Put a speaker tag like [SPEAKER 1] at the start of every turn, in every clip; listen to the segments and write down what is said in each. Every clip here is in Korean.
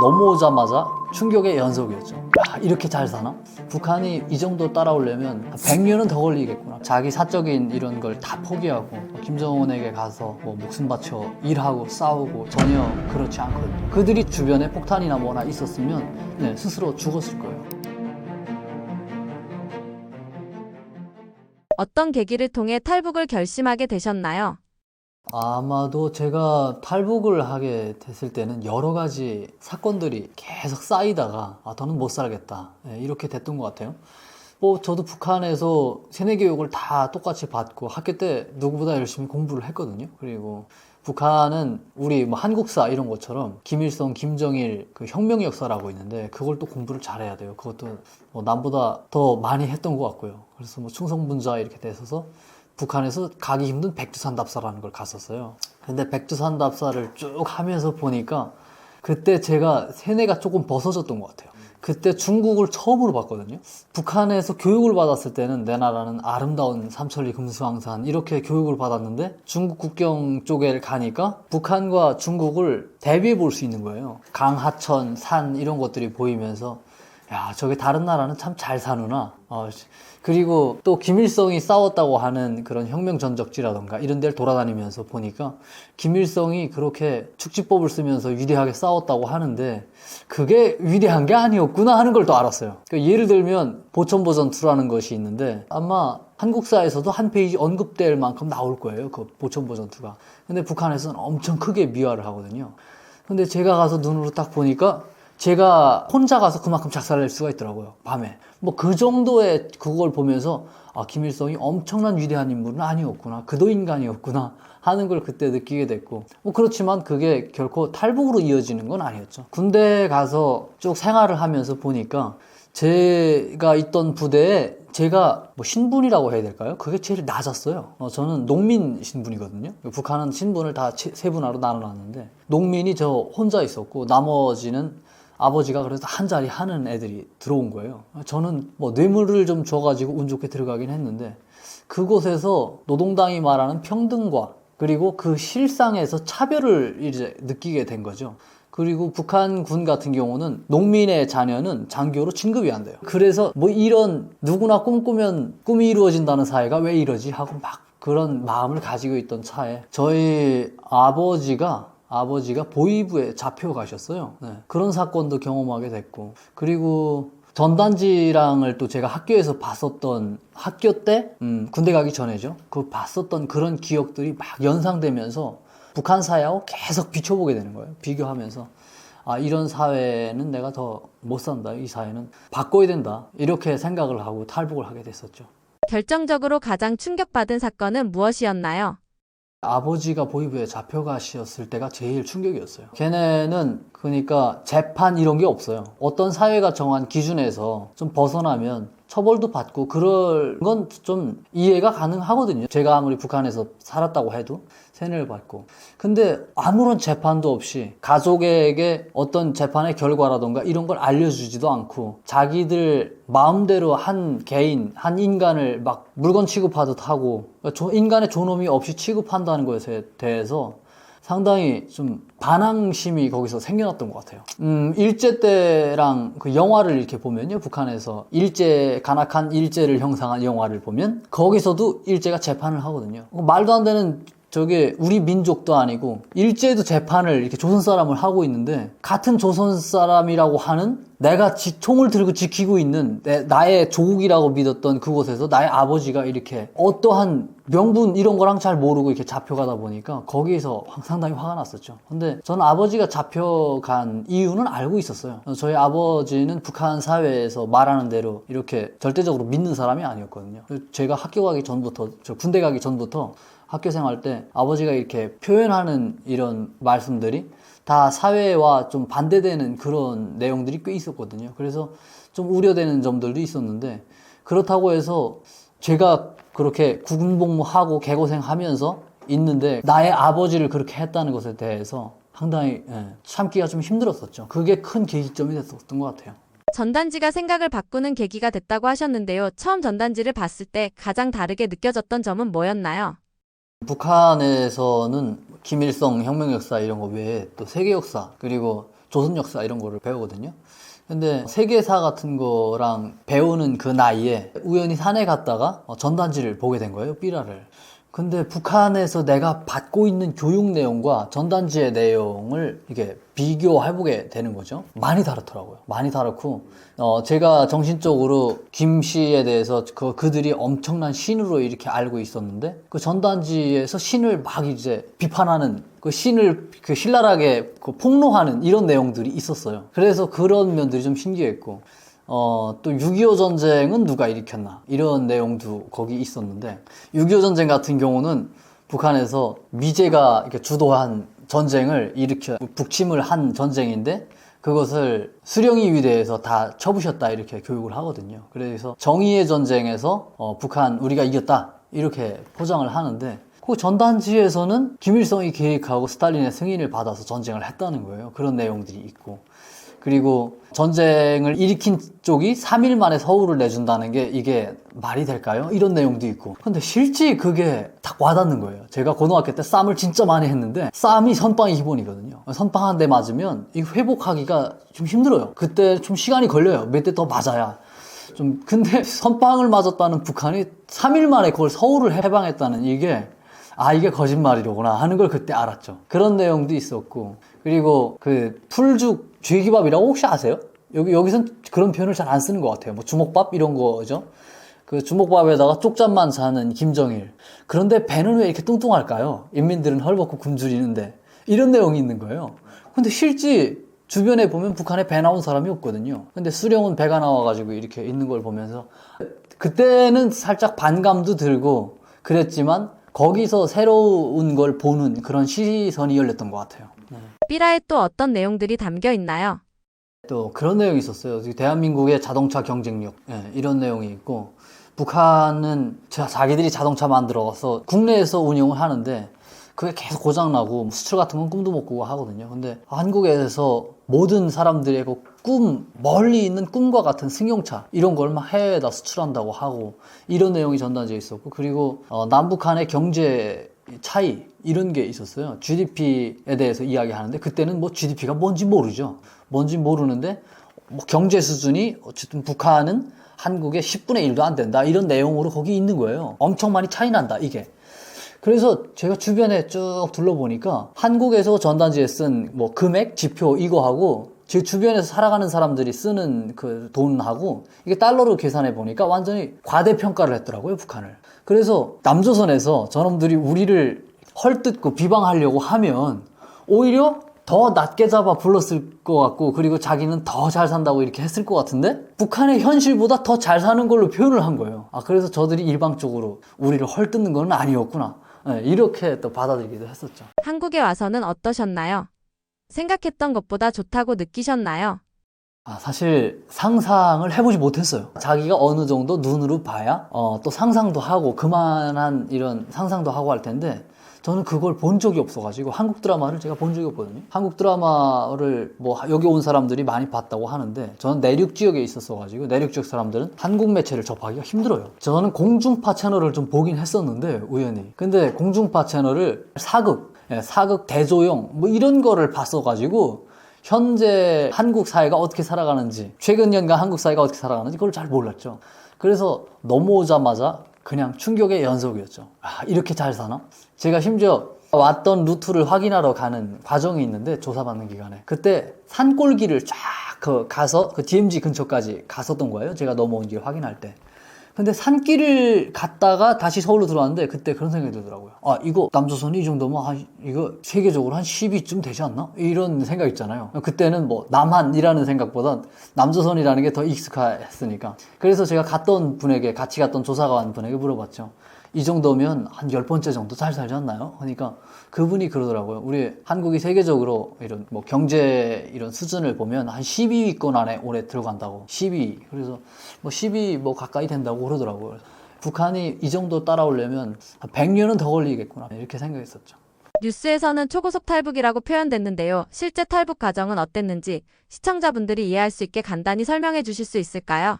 [SPEAKER 1] 넘어오자마자 충격의 연속이었죠. 야, 이렇게 잘 사나? 북한이 이 정도 따라오려면 100년은 더 걸리겠구나. 자기 사적인 이런 걸 다 포기하고 김정은에게 가서 뭐 목숨 바쳐 일하고 싸우고 전혀 그렇지 않거든요. 그들이 주변에 폭탄이나 뭐나 있었으면 스스로 죽었을 거예요.
[SPEAKER 2] 어떤 계기를 통해 탈북을 결심하게 되셨나요?
[SPEAKER 1] 아마도 제가 탈북을 하게 됐을 때는 여러 가지 사건들이 계속 쌓이다가 더는 못 살겠다 이렇게 됐던 것 같아요. 저도 북한에서 세뇌 교육을 다 똑같이 받고 학교 때 누구보다 열심히 공부를 했거든요. 그리고 북한은 우리 한국사 이런 것처럼 김일성, 김정일 그 혁명 역사라고 있는데 그걸 또 공부를 잘해야 돼요. 그것도 남보다 더 많이 했던 것 같고요. 그래서 충성분자 이렇게 돼서 북한에서 가기 힘든 백두산답사라는 걸 갔었어요. 근데 백두산답사를 쭉 하면서 보니까 그때 제가 세뇌가 조금 벗어졌던 것 같아요. 그때 중국을 처음으로 봤거든요. 북한에서 교육을 받았을 때는 내 나라는 아름다운 삼천리 금수강산 이렇게 교육을 받았는데 중국 국경 쪽에 가니까 북한과 중국을 대비해 볼 수 있는 거예요. 강, 하천, 산 이런 것들이 보이면서 야, 저게 다른 나라는 참 잘 사누나. 그리고 또 김일성이 싸웠다고 하는 그런 혁명 전적지라던가 이런 데를 돌아다니면서 보니까 김일성이 그렇게 축지법을 쓰면서 위대하게 싸웠다고 하는데 그게 위대한 게 아니었구나 하는 걸 또 알았어요. 그러니까 예를 들면 보천보 전투라는 것이 있는데 아마 한국사에서도 한 페이지 언급될 만큼 나올 거예요. 그 보천보 전투가. 근데 북한에서는 엄청 크게 미화를 하거든요. 근데 제가 가서 눈으로 딱 보니까 제가 혼자 가서 그만큼 작살낼 수가 있더라고요. 밤에. 그 정도의 그걸 보면서 김일성이 엄청난 위대한 인물은 아니었구나. 그도 인간이었구나 하는 걸 그때 느끼게 됐고 그렇지만 그게 결코 탈북으로 이어지는 건 아니었죠. 군대에 가서 쭉 생활을 하면서 보니까 제가 있던 부대에 제가 신분이라고 해야 될까요? 그게 제일 낮았어요. 저는 농민 신분이거든요. 북한은 신분을 다 세 분화로 나눠놨는데 농민이 저 혼자 있었고 나머지는 아버지가 그래서 한 자리 하는 애들이 들어온 거예요. 저는 뇌물을 좀 줘가지고 운 좋게 들어가긴 했는데 그곳에서 노동당이 말하는 평등과 그리고 그 실상에서 차별을 이제 느끼게 된 거죠. 그리고 북한 군 같은 경우는 농민의 자녀는 장교로 진급이 안 돼요. 그래서 이런 누구나 꿈꾸면 꿈이 이루어진다는 사회가 왜 이러지 하고 막 그런 마음을 가지고 있던 차에 저희 아버지가 보위부에 잡혀가셨어요. 그런 사건도 경험하게 됐고 그리고 전단지랑을 또 제가 학교에서 봤었던 학교 때 군대 가기 전에죠. 그 봤었던 그런 기억들이 막 연상되면서 북한 사회하고 계속 비춰보게 되는 거예요. 비교하면서 이런 사회는 내가 더 못 산다. 이 사회는 바꿔야 된다. 이렇게 생각을 하고 탈북을 하게 됐었죠.
[SPEAKER 2] 결정적으로 가장 충격받은 사건은 무엇이었나요?
[SPEAKER 1] 아버지가 보위부에 잡혀가셨을 때가 제일 충격이었어요. 걔네는 그러니까 재판 이런 게 없어요. 어떤 사회가 정한 기준에서 좀 벗어나면 처벌도 받고 그럴 건 좀 이해가 가능하거든요. 제가 아무리 북한에서 살았다고 해도 세뇌를 받고. 근데 아무런 재판도 없이 가족에게 어떤 재판의 결과라던가 이런 걸 알려주지도 않고 자기들 마음대로 한 개인, 한 인간을 막 물건 취급하듯 하고 인간의 존엄이 없이 취급한다는 것에 대해서 상당히 좀 반항심이 거기서 생겨났던 것 같아요. 일제 때랑 그 영화를 이렇게 보면요. 북한에서 간악한 일제를 형상한 영화를 보면 거기서도 일제가 재판을 하거든요. 말도 안 되는 저게 우리 민족도 아니고 일제도 재판을 이렇게 조선 사람을 하고 있는데 같은 조선 사람이라고 하는 내가 총을 들고 지키고 있는 나의 조국이라고 믿었던 그곳에서 나의 아버지가 이렇게 어떠한 명분 이런 거랑 잘 모르고 이렇게 잡혀가다 보니까 거기에서 상당히 화가 났었죠. 근데 저는 아버지가 잡혀간 이유는 알고 있었어요. 저희 아버지는 북한 사회에서 말하는 대로 이렇게 절대적으로 믿는 사람이 아니었거든요. 제가 군대 가기 전부터 학교 생활 때 아버지가 이렇게 표현하는 이런 말씀들이 다 사회와 좀 반대되는 그런 내용들이 꽤 있었거든요. 그래서 좀 우려되는 점들도 있었는데 그렇다고 해서 제가 그렇게 군복무하고 개고생하면서 있는데 나의 아버지를 그렇게 했다는 것에 대해서 상당히 참기가 좀 힘들었었죠. 그게 큰 계기점이 됐었던 것 같아요.
[SPEAKER 2] 전단지가 생각을 바꾸는 계기가 됐다고 하셨는데요. 처음 전단지를 봤을 때 가장 다르게 느껴졌던 점은 뭐였나요?
[SPEAKER 1] 북한에서는 김일성 혁명 역사 이런 거 외에 또 세계 역사 그리고 조선 역사 이런 거를 배우거든요. 근데 세계사 같은 거랑 배우는 그 나이에 우연히 산에 갔다가 전단지를 보게 된 거예요, 삐라를. 근데 북한에서 내가 받고 있는 교육 내용과 전단지의 내용을 이게 비교해보게 되는 거죠. 많이 다르더라고요. 많이 다르고, 제가 정신적으로 김 씨에 대해서 그들이 엄청난 신으로 이렇게 알고 있었는데, 그 전단지에서 신을 막 이제 비판하는, 그 신을 그 신랄하게 폭로하는 이런 내용들이 있었어요. 그래서 그런 면들이 좀 신기했고, 또 6.25 전쟁은 누가 일으켰나 이런 내용도 거기 있었는데 6.25 전쟁 같은 경우는 북한에서 미제가 이렇게 주도한 전쟁을 일으켜 북침을 한 전쟁인데 그것을 수령이 위대해서 다 쳐부셨다 이렇게 교육을 하거든요. 그래서 정의의 전쟁에서 북한 우리가 이겼다 이렇게 포장을 하는데 그 전단지에서는 김일성이 계획하고 스탈린의 승인을 받아서 전쟁을 했다는 거예요. 그런 내용들이 있고 그리고 전쟁을 일으킨 쪽이 3일 만에 서울을 내준다는 게 이게 말이 될까요? 이런 내용도 있고. 근데 실제 그게 딱 와닿는 거예요. 제가 고등학교 때 싸움을 진짜 많이 했는데 싸움이 선빵이 기본이거든요. 선빵 한 대 맞으면 이 회복하기가 좀 힘들어요. 그때 좀 시간이 걸려요. 몇 대 더 맞아야. 근데 선빵을 맞았다는 북한이 3일 만에 그걸 서울을 해방했다는 이게 이게 거짓말이로구나 하는 걸 그때 알았죠. 그런 내용도 있었고. 그리고 그 풀죽 쥐기밥이라고 혹시 아세요? 여기선 그런 표현을 잘 안 쓰는 것 같아요. 뭐 주먹밥 이런 거죠. 그 주먹밥에다가 쪽잠만 자는 김정일. 그런데 배는 왜 이렇게 뚱뚱할까요? 인민들은 헐벗고 굶주리는데. 이런 내용이 있는 거예요. 근데 실제 주변에 보면 북한에 배 나온 사람이 없거든요. 근데 수령은 배가 나와가지고 이렇게 있는 걸 보면서 그때는 살짝 반감도 들고 그랬지만 거기서 새로운 걸 보는 그런 시선이 열렸던 것 같아요.
[SPEAKER 2] 삐라에 또 어떤 내용들이 담겨 있나요?
[SPEAKER 1] 또 그런 내용이 있었어요. 대한민국의 자동차 경쟁력 이런 내용이 있고 북한은 자기들이 자동차 만들어서 국내에서 운영을 하는데 그게 계속 고장나고 수출 같은 건 꿈도 못 꾸고 하거든요. 근데 한국에서 모든 사람들의 그 멀리 있는 꿈과 같은 승용차 이런 걸 막 해외에다 수출한다고 하고 이런 내용이 전달되어 있었고 그리고 남북한의 경제 차이 이런 게 있었어요. GDP에 대해서 이야기하는데 그때는 뭐 GDP가 뭔지 모르죠. 뭔지 모르는데 뭐 경제 수준이 어쨌든 북한은 한국의 10분의 1도 안 된다 이런 내용으로 거기 있는 거예요. 엄청 많이 차이 난다 이게. 그래서 제가 주변에 쭉 둘러보니까 한국에서 전단지에 쓴 뭐 금액, 지표 이거하고 제 주변에서 살아가는 사람들이 쓰는 그 돈하고 이게 달러로 계산해 보니까 완전히 과대평가를 했더라고요, 북한을. 그래서 남조선에서 저놈들이 우리를 헐뜯고 비방하려고 하면 오히려 더 낮게 잡아 불렀을 것 같고 그리고 자기는 더 잘 산다고 이렇게 했을 것 같은데 북한의 현실보다 더 잘 사는 걸로 표현을 한 거예요. 그래서 저들이 일방적으로 우리를 헐뜯는 건 아니었구나. 이렇게 또 받아들이기도 했었죠.
[SPEAKER 2] 한국에 와서는 어떠셨나요? 생각했던 것보다 좋다고 느끼셨나요?
[SPEAKER 1] 사실 상상을 해보지 못했어요. 자기가 어느 정도 눈으로 봐야 또 상상도 하고 그만한 이런 상상도 하고 할 텐데 저는 그걸 본 적이 없어가지고 한국 드라마를 제가 본 적이 없거든요. 한국 드라마를 뭐 여기 온 사람들이 많이 봤다고 하는데 저는 내륙 지역에 있었어가지고 내륙 지역 사람들은 한국 매체를 접하기가 힘들어요. 저는 공중파 채널을 좀 보긴 했었는데 우연히. 근데 공중파 채널을 사극 대조영 뭐 이런 거를 봤어가지고 현재 한국 사회가 어떻게 살아가는지 최근 년간 한국 사회가 어떻게 살아가는지 그걸 잘 몰랐죠. 그래서 넘어오자마자 그냥 충격의 연속이었죠. 이렇게 잘 사나? 제가 심지어 왔던 루트를 확인하러 가는 과정이 있는데 조사받는 기간에 그때 산골길을 쫙 가서 그 DMZ 근처까지 갔었던 거예요. 제가 넘어온 길 확인할 때. 근데 산길을 갔다가 다시 서울로 들어왔는데 그때 그런 생각이 들더라고요. 이거 남조선이 이 정도면 이거 세계적으로 한 10위쯤 되지 않나? 이런 생각 있잖아요. 그때는 뭐 남한이라는 생각보다 남조선이라는 게 더 익숙했으니까. 그래서 제가 같이 갔던 조사관 분에게 물어봤죠. 이 정도면 한 10번째 정도 잘 살지 않나요? 그러니까 그분이 그러더라고요. 우리 한국이 세계적으로 이런 뭐 경제 이런 수준을 보면 한 12위권 안에 올해 들어간다고. 12위. 그래서 뭐 10위 뭐 가까이 된다고 그러더라고요. 북한이 이 정도 따라오려면 한 100년은 더 걸리겠구나. 이렇게 생각했었죠.
[SPEAKER 2] 뉴스에서는 초고속 탈북이라고 표현됐는데요. 실제 탈북 과정은 어땠는지 시청자분들이 이해할 수 있게 간단히 설명해 주실 수 있을까요?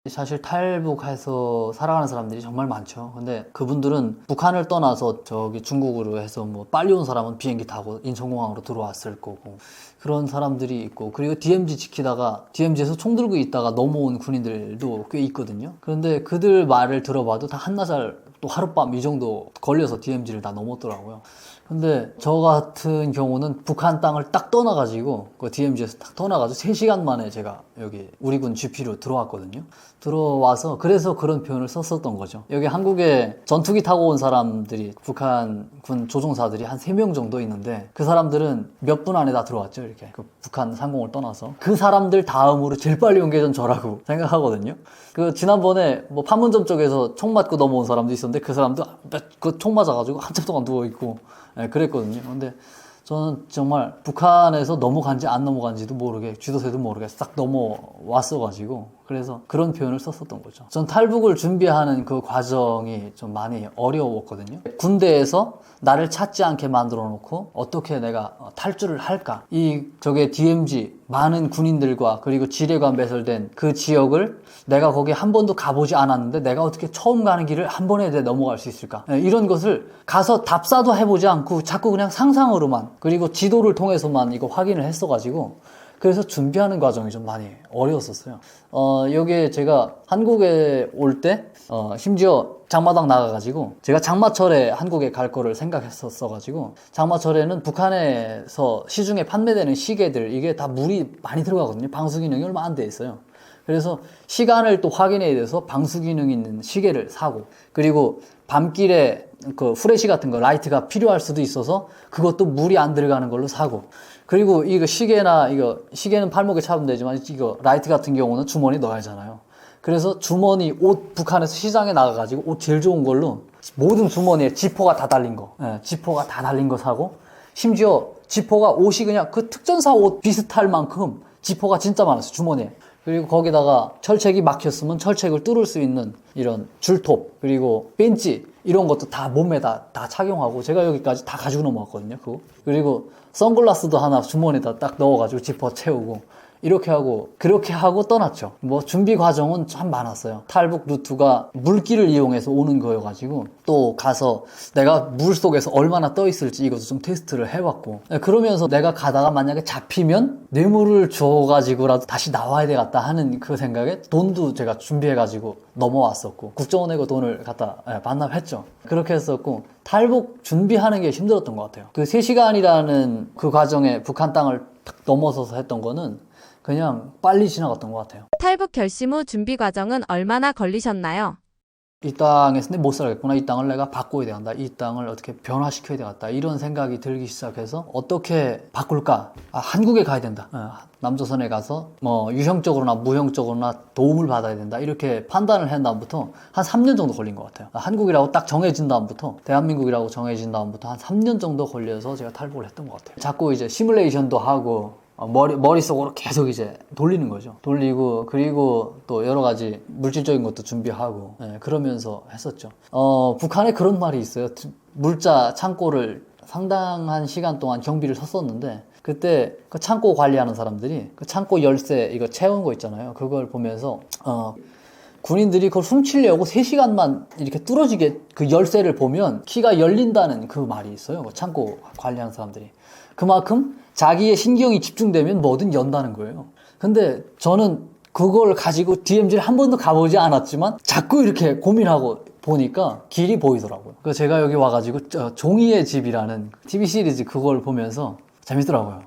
[SPEAKER 1] 사실 탈북해서 살아가는 사람들이 정말 많죠. 근데 그분들은 북한을 떠나서 저기 중국으로 해서 뭐 빨리 온 사람은 비행기 타고 인천공항으로 들어왔을 거고 그런 사람들이 있고, 그리고 DMZ 지키다가 DMZ에서 총 들고 있다가 넘어온 군인들도 꽤 있거든요. 그런데 그들 말을 들어봐도 다 한나절 또 하룻밤 이 정도 걸려서 DMZ를 다 넘었더라고요. 근데 저 같은 경우는 북한 땅을 딱 떠나가지고 그 DMZ에서 딱 떠나가지고 3시간 만에 제가 여기 우리 군 GP로 들어왔거든요. 들어와서 그래서 그런 표현을 썼었던 거죠. 여기 한국에 전투기 타고 온 사람들이 북한 군 조종사들이 한 3명 정도 있는데 그 사람들은 몇 분 안에 다 들어왔죠. 이렇게 그 북한 상공을 떠나서 그 사람들 다음으로 제일 빨리 온 게 전 저라고 생각하거든요. 그 지난번에 뭐 판문점 쪽에서 총 맞고 넘어온 사람도 있었는데 그 사람도 그 총 맞아가지고 한참 동안 누워있고 그랬거든요. 근데 저는 정말 북한에서 넘어간지 안 넘어간지도 모르게 쥐도새도 모르게 싹 넘어왔어가지고 그래서 그런 표현을 썼었던 거죠. 전 탈북을 준비하는 그 과정이 좀 많이 어려웠거든요. 군대에서 나를 찾지 않게 만들어 놓고 어떻게 내가 탈주를 할까, 저게 DMZ 많은 군인들과 그리고 지뢰가 매설된 그 지역을 내가 거기 한 번도 가보지 않았는데 내가 어떻게 처음 가는 길을 한 번에 넘어갈 수 있을까, 이런 것을 가서 답사도 해보지 않고 자꾸 그냥 상상으로만 그리고 지도를 통해서만 이거 확인을 했어가지고 그래서 준비하는 과정이 좀 많이 어려웠었어요. 여기에 제가 한국에 올 때 심지어 장마당 나가가지고 제가 장마철에 한국에 갈 거를 생각했었어가지고 장마철에는 북한에서 시중에 판매되는 시계들 이게 다 물이 많이 들어가거든요. 방수 기능이 얼마 안 돼 있어요. 그래서 시간을 또 확인해야 돼서 방수 기능 있는 시계를 사고, 그리고 밤길에 그 후레쉬 같은 거 라이트가 필요할 수도 있어서 그것도 물이 안 들어가는 걸로 사고, 그리고 이거 시계는 팔목에 차면 되지만 이거 라이트 같은 경우는 주머니에 넣어야 하잖아요. 그래서 주머니 옷 북한에서 시장에 나가가지고 옷 제일 좋은 걸로 모든 주머니에 지퍼가 다 달린 거, 지퍼가 다 달린 거 사고, 심지어 지퍼가 옷이 그냥 그 특전사 옷 비슷할 만큼 지퍼가 진짜 많았어요, 주머니에. 그리고 거기다가 철책이 막혔으면 철책을 뚫을 수 있는 이런 줄톱, 그리고 벤치 이런 것도 다 몸에 다 착용하고 제가 여기까지 다 가지고 넘어왔거든요. 그거. 그리고 선글라스도 하나 주머니에다 딱 넣어가지고 지퍼 채우고 그렇게 하고 떠났죠. 뭐 준비 과정은 참 많았어요. 탈북 루트가 물길을 이용해서 오는 거여가지고 또 가서 내가 물 속에서 얼마나 떠 있을지 이것도 좀 테스트를 해봤고, 그러면서 내가 가다가 만약에 잡히면 뇌물을 줘가지고라도 다시 나와야 되겠다 하는 그 생각에 돈도 제가 준비해가지고 넘어왔었고 국정원 내고 돈을 갖다 반납했죠. 그렇게 했었고 탈북 준비하는 게 힘들었던 것 같아요. 그 3시간이라는 그 과정에 북한 땅을 탁 넘어서서 했던 거는 그냥 빨리 지나갔던 것 같아요.
[SPEAKER 2] 탈북 결심 후 준비 과정은 얼마나 걸리셨나요?
[SPEAKER 1] 이 땅에서 못 살겠구나, 이 땅을 내가 바꿔야 되겠다, 이 땅을 어떻게 변화시켜야 되겠다, 이런 생각이 들기 시작해서 어떻게 바꿀까, 한국에 가야 된다, 남조선에 가서 뭐 유형적으로나 무형적으로나 도움을 받아야 된다, 이렇게 판단을 한 다음부터 한 3년 정도 걸린 것 같아요. 한국이라고 딱 정해진 다음부터, 대한민국이라고 정해진 다음부터 한 3년 정도 걸려서 제가 탈북을 했던 것 같아요. 자꾸 이제 시뮬레이션도 하고 머릿속으로 계속 이제 돌리는 거죠. 돌리고, 그리고 또 여러 가지 물질적인 것도 준비하고, 그러면서 했었죠. 북한에 그런 말이 있어요. 물자 창고를 상당한 시간 동안 경비를 섰었는데, 그때 그 창고 관리하는 사람들이 그 창고 열쇠 이거 채운 거 있잖아요. 그걸 보면서, 군인들이 그걸 훔치려고 3시간만 이렇게 뚫어지게 그 열쇠를 보면 키가 열린다는 그 말이 있어요. 그 창고 관리하는 사람들이. 그만큼 자기의 신경이 집중되면 뭐든 연다는 거예요. 근데 저는 그걸 가지고 DMZ를 한 번도 가보지 않았지만 자꾸 이렇게 고민하고 보니까 길이 보이더라고요. 그래서 제가 여기 와가지고 종이의 집이라는 TV 시리즈 그걸 보면서 재밌더라고요.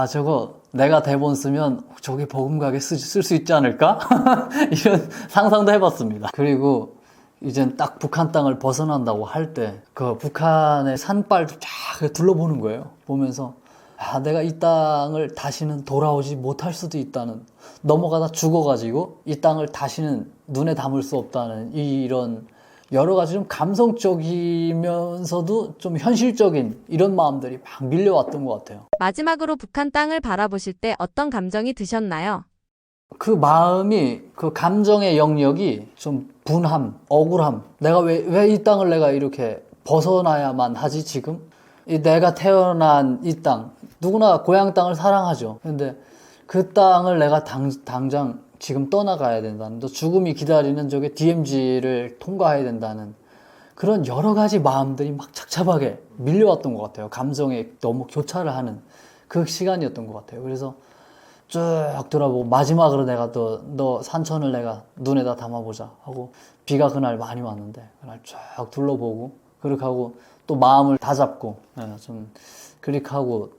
[SPEAKER 1] 저거 내가 대본 쓰면 저게 버금가게 쓸 수 있지 않을까? 이런 상상도 해봤습니다. 그리고 이젠 딱 북한 땅을 벗어난다고 할 때 그 북한의 산발도 쫙 둘러보는 거예요. 보면서 내가 이 땅을 다시는 돌아오지 못할 수도 있다는, 넘어가다 죽어가지고 이 땅을 다시는 눈에 담을 수 없다는 이런 여러 가지 좀 감성적이면서도 좀 현실적인 이런 마음들이 막 밀려왔던 것 같아요.
[SPEAKER 2] 마지막으로 북한 땅을 바라보실 때 어떤 감정이 드셨나요?
[SPEAKER 1] 그 마음이, 그 감정의 영역이 좀 분함, 억울함. 내가 왜 이 땅을 내가 이렇게 벗어나야만 하지, 지금? 내가 태어난 이 땅, 누구나 고향 땅을 사랑하죠. 근데 그 땅을 내가 당장 지금 떠나가야 된다는, 또 죽음이 기다리는 저게 DMZ를 통과해야 된다는 그런 여러 가지 마음들이 막 착잡하게 밀려왔던 것 같아요. 감정에 너무 교차를 하는 그 시간이었던 것 같아요. 그래서 쭉 돌아보고 마지막으로 내가 너 산천을 내가 눈에다 담아보자 하고, 비가 그날 많이 왔는데 그날 쭉 둘러보고 그렇게 하고 또 마음을 다잡고 좀 그렇게 하고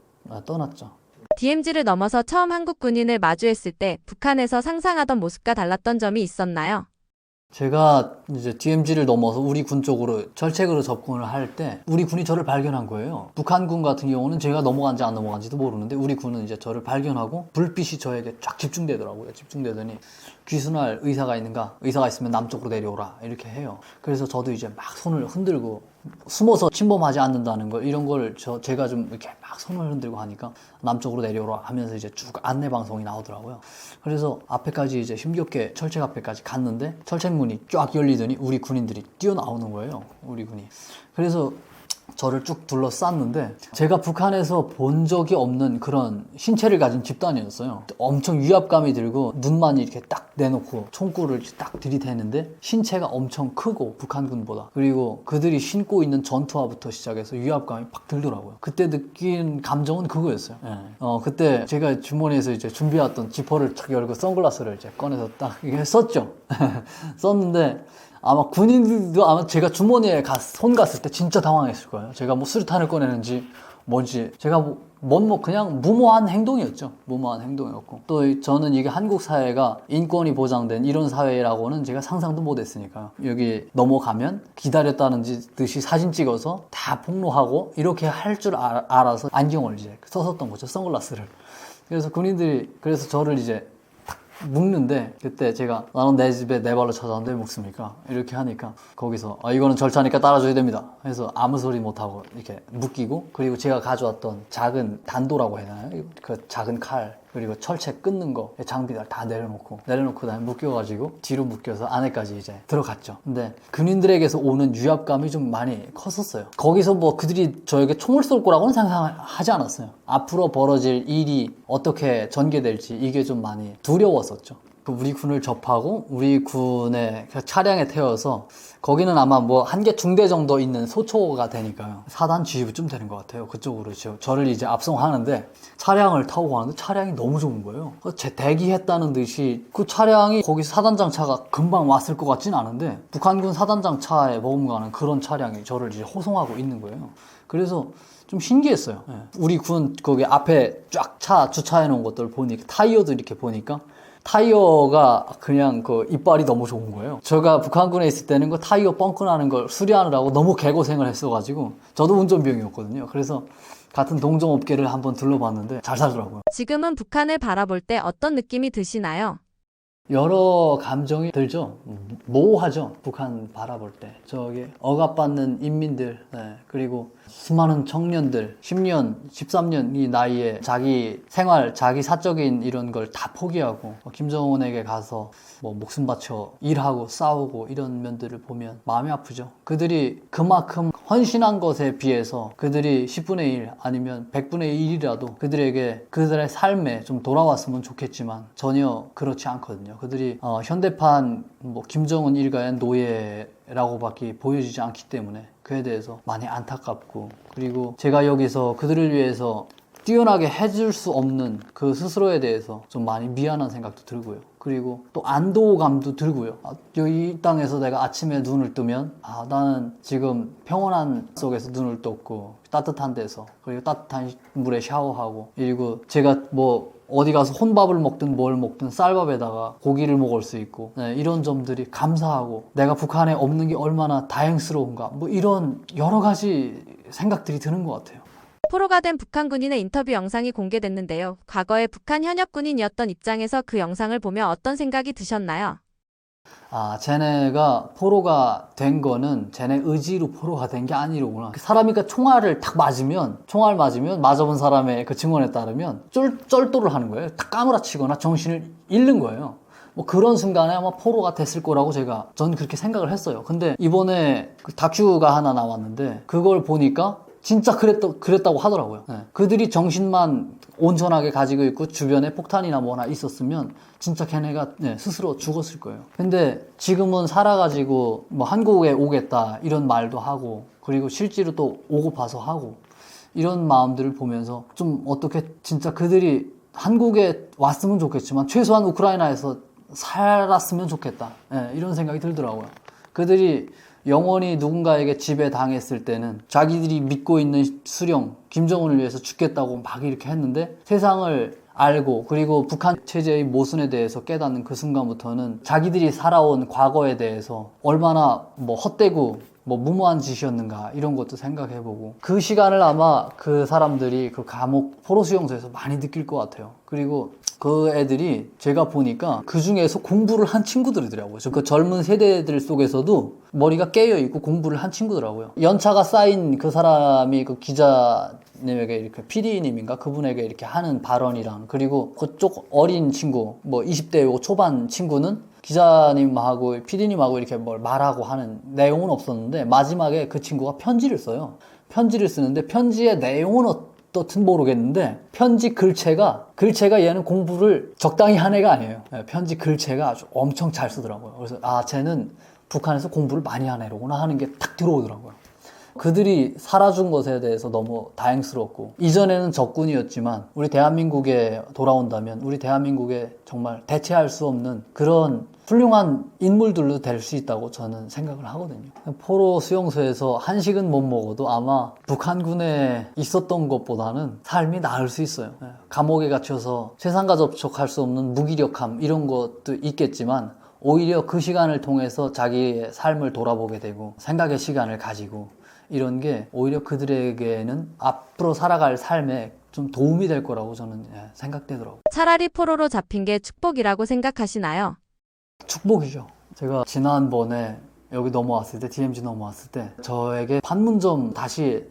[SPEAKER 1] 떠났죠.
[SPEAKER 2] DMZ를 넘어서 처음 한국 군인을 마주했을 때 북한에서 상상하던 모습과 달랐던 점이 있었나요?
[SPEAKER 1] 제가 이제 DMZ를 넘어서 우리 군 쪽으로 절책으로 접근을 할 때 우리 군이 저를 발견한 거예요. 북한군 같은 경우는 제가 넘어간지 안 넘어간지도 모르는데 우리 군은 이제 저를 발견하고 불빛이 저에게 쫙 집중되더라고요. 집중되더니 귀순할 의사가 있는가? 의사가 있으면 남쪽으로 내려오라 이렇게 해요. 그래서 저도 이제 막 손을 흔들고 숨어서 침범하지 않는다는 걸, 이런 걸 제가 좀 이렇게 막 손을 흔들고 하니까 남쪽으로 내려오라 하면서 이제 쭉 안내 방송이 나오더라고요. 그래서 앞에까지 이제 힘겹게 철책 앞에까지 갔는데 철책문이 쫙 열리더니 우리 군인들이 뛰어나오는 거예요. 우리 군이. 그래서 저를 쭉 둘러쌌는데 제가 북한에서 본 적이 없는 그런 신체를 가진 집단이었어요. 엄청 위압감이 들고 눈만 이렇게 딱 내놓고 총구를 딱 들이대는데 신체가 엄청 크고 북한군보다, 그리고 그들이 신고 있는 전투화부터 시작해서 위압감이 팍 들더라고요. 그때 느낀 감정은 그거였어요. 그때 제가 주머니에서 이제 준비해왔던 지퍼를 탁 열고 선글라스를 이제 꺼내서 딱 이게 썼죠. 썼는데 아마 군인들도 아마 제가 주머니에 손 갔을 때 진짜 당황했을 거예요. 제가 뭐 수류탄을 꺼내는지 뭔지, 제가 그냥 무모한 행동이었죠. 무모한 행동이었고, 또 저는 이게 한국 사회가 인권이 보장된 이런 사회라고는 제가 상상도 못했으니까요. 여기 넘어가면 기다렸다는 듯이 사진 찍어서 다 폭로하고 이렇게 할 줄 알아서 안경을 이제 썼었던 거죠. 선글라스를. 그래서 군인들이 그래서 저를 이제 묶는데, 그때 제가 나는 내 집에 내 발로 찾아왔는데 왜 묶습니까? 이렇게 하니까 거기서 이거는 절차니까 따라줘야 됩니다 해서 아무 소리 못하고 이렇게 묶이고, 그리고 제가 가져왔던 작은 단도라고 해야 하나요? 그 작은 칼, 그리고 철책 끊는 거 장비들 다 내려놓고 다음에 묶여가지고 뒤로 묶여서 안에까지 이제 들어갔죠. 근데 군인들에게서 오는 위압감이 좀 많이 컸었어요. 거기서 뭐 그들이 저에게 총을 쏠 거라고는 상상하지 않았어요. 앞으로 벌어질 일이 어떻게 전개될지 이게 좀 많이 두려웠었죠. 우리 군을 접하고 우리 군의 차량에 태워서, 거기는 아마 뭐 한 개 중대 정도 있는 소초가 되니까요. 4단 지휘부쯤 되는 것 같아요. 그쪽으로 저를 이제 압송하는데, 차량을 타고 가는데 차량이 너무 좋은 거예요. 제 대기했다는 듯이 그 차량이, 거기 사단장 차가 금방 왔을 것 같진 않은데 북한군 사단장 차에 머금가는 그런 차량이 저를 이제 호송하고 있는 거예요. 그래서 좀 신기했어요. 우리 군 거기 앞에 쫙 차 주차해 놓은 것들 보니까, 타이어도 이렇게 보니까 타이어가 그냥 그 이빨이 너무 좋은 거예요. 제가 북한군에 있을 때는 그 타이어 뻥크 나는 걸 수리하느라고 너무 개고생을 했어가지고, 저도 운전병이었거든요. 그래서 같은 동종업계를 한번 둘러봤는데 잘 살더라고요.
[SPEAKER 2] 지금은 북한을 바라볼 때 어떤 느낌이 드시나요?
[SPEAKER 1] 여러 감정이 들죠. 모호하죠. 북한 바라볼 때. 저기 억압받는 인민들, 그리고 수많은 청년들, 10년, 13년 이 나이에 자기 생활, 자기 사적인 이런 걸 다 포기하고 김정은에게 가서 뭐 목숨 바쳐 일하고 싸우고 이런 면들을 보면 마음이 아프죠. 그들이 그만큼 헌신한 것에 비해서 그들이 10분의 1 아니면 100분의 1이라도 그들에게 그들의 삶에 좀 돌아왔으면 좋겠지만 전혀 그렇지 않거든요. 그들이 현대판 뭐 김정은 일가의 노예라고밖에 보여지지 않기 때문에 그에 대해서 많이 안타깝고, 그리고 제가 여기서 그들을 위해서 뛰어나게 해줄 수 없는 그 스스로에 대해서 좀 많이 미안한 생각도 들고요. 그리고 또 안도감도 들고요. 여기 이 땅에서 내가 아침에 눈을 뜨면 나는 지금 평온한 속에서 눈을 떴고 따뜻한 데서, 그리고 따뜻한 물에 샤워하고, 그리고 제가 뭐 어디 가서 혼밥을 먹든 뭘 먹든 쌀밥에다가 고기를 먹을 수 있고, 이런 점들이 감사하고 내가 북한에 없는 게 얼마나 다행스러운가, 뭐 이런 여러 가지 생각들이 드는 것 같아요.
[SPEAKER 2] 포로가 된 북한 군인의 인터뷰 영상이 공개됐는데요. 과거에 북한 현역 군인이었던 입장에서 그 영상을 보며 어떤 생각이 드셨나요?
[SPEAKER 1] 쟤네가 포로가 된 거는 쟤네 의지로 포로가 된 게 아니로구나. 사람이 총알을 탁 맞으면, 맞아본 사람의 그 증언에 따르면 쩔도를 하는 거예요. 탁 까무라치거나 정신을 잃는 거예요. 뭐 그런 순간에 아마 포로가 됐을 거라고 전 그렇게 생각을 했어요. 근데 이번에 그 다큐가 하나 나왔는데 그걸 보니까 진짜 그랬다고 하더라고요. 네. 그들이 정신만 온전하게 가지고 있고 주변에 폭탄이나 뭐나 있었으면 진짜 걔네가 스스로 죽었을 거예요. 근데 지금은 살아가지고 뭐 한국에 오겠다 이런 말도 하고, 그리고 실제로 또 오고 봐서 하고, 이런 마음들을 보면서 좀 어떻게 진짜 그들이 한국에 왔으면 좋겠지만 최소한 우크라이나에서 살았으면 좋겠다, 이런 생각이 들더라고요. 그들이 영원히 누군가에게 지배당했을 때는 자기들이 믿고 있는 수령, 김정은을 위해서 죽겠다고 막 이렇게 했는데, 세상을 알고 그리고 북한 체제의 모순에 대해서 깨닫는 그 순간부터는 자기들이 살아온 과거에 대해서 얼마나 뭐 헛되고 뭐 무모한 짓이었는가 이런 것도 생각해보고, 그 시간을 아마 그 사람들이 그 감옥 포로 수용소에서 많이 느낄 것 같아요. 그리고 그 애들이 제가 보니까 그 중에서 공부를 한 친구들이더라고요. 그 젊은 세대들 속에서도 머리가 깨어있고 공부를 한 친구더라고요. 연차가 쌓인 그 사람이 그 기자님에게 이렇게 PD님인가 그분에게 이렇게 하는 발언이랑, 그리고 그쪽 어린 친구 뭐 20대 초반 친구는 기자님하고 PD님하고 이렇게 뭘 말하고 하는 내용은 없었는데, 마지막에 그 친구가 편지를 써요. 편지를 쓰는데 편지의 내용은 어떻든 모르겠는데 편지 글체가 얘는 공부를 적당히 한 애가 아니에요. 편지 글체가 아주 엄청 잘 쓰더라고요. 그래서 쟤는 북한에서 공부를 많이 한 애로구나 하는 게 탁 들어오더라고요. 그들이 살아준 것에 대해서 너무 다행스럽고, 이전에는 적군이었지만 우리 대한민국에 돌아온다면 우리 대한민국에 정말 대체할 수 없는 그런 훌륭한 인물들로 될 수 있다고 저는 생각을 하거든요. 포로 수용소에서 한식은 못 먹어도 아마 북한군에 있었던 것보다는 삶이 나을 수 있어요. 감옥에 갇혀서 세상과 접촉할 수 없는 무기력함 이런 것도 있겠지만, 오히려 그 시간을 통해서 자기의 삶을 돌아보게 되고 생각의 시간을 가지고, 이런 게 오히려 그들에게는 앞으로 살아갈 삶에 좀 도움이 될 거라고 저는 생각되더라고요.
[SPEAKER 2] 차라리 포로로 잡힌 게 축복이라고 생각하시나요?
[SPEAKER 1] 축복이죠. 제가 지난번에 여기 넘어왔을 때, DMZ 넘어왔을 때 저에게 판문점 다시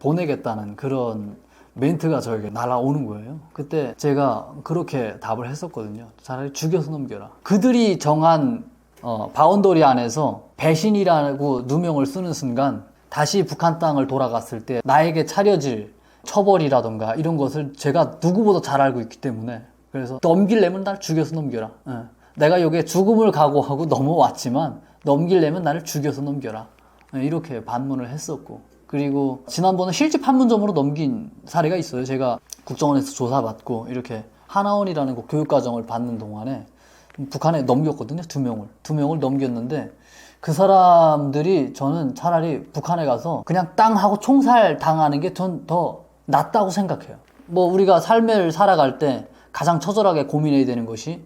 [SPEAKER 1] 보내겠다는 그런 멘트가 저에게 날아오는 거예요. 그때 제가 그렇게 답을 했었거든요. 차라리 죽여서 넘겨라. 그들이 정한 바운더리 안에서 배신이라고 누명을 쓰는 순간 다시 북한 땅을 돌아갔을 때 나에게 차려질 처벌이라던가 이런 것을 제가 누구보다 잘 알고 있기 때문에, 그래서 넘기려면 날 죽여서 넘겨라. 내가 여기에 죽음을 각오하고 넘어왔지만 넘기려면 나를 죽여서 넘겨라. 이렇게 반문을 했었고, 그리고 지난번에 실제 판문점으로 넘긴 사례가 있어요. 제가 국정원에서 조사받고 이렇게 하나원이라는 그 교육과정을 받는 동안에 북한에 넘겼거든요. 두 명을 넘겼는데, 그 사람들이 저는 차라리 북한에 가서 그냥 땅하고 총살 당하는 게 전 더 낫다고 생각해요. 뭐 우리가 삶을 살아갈 때 가장 처절하게 고민해야 되는 것이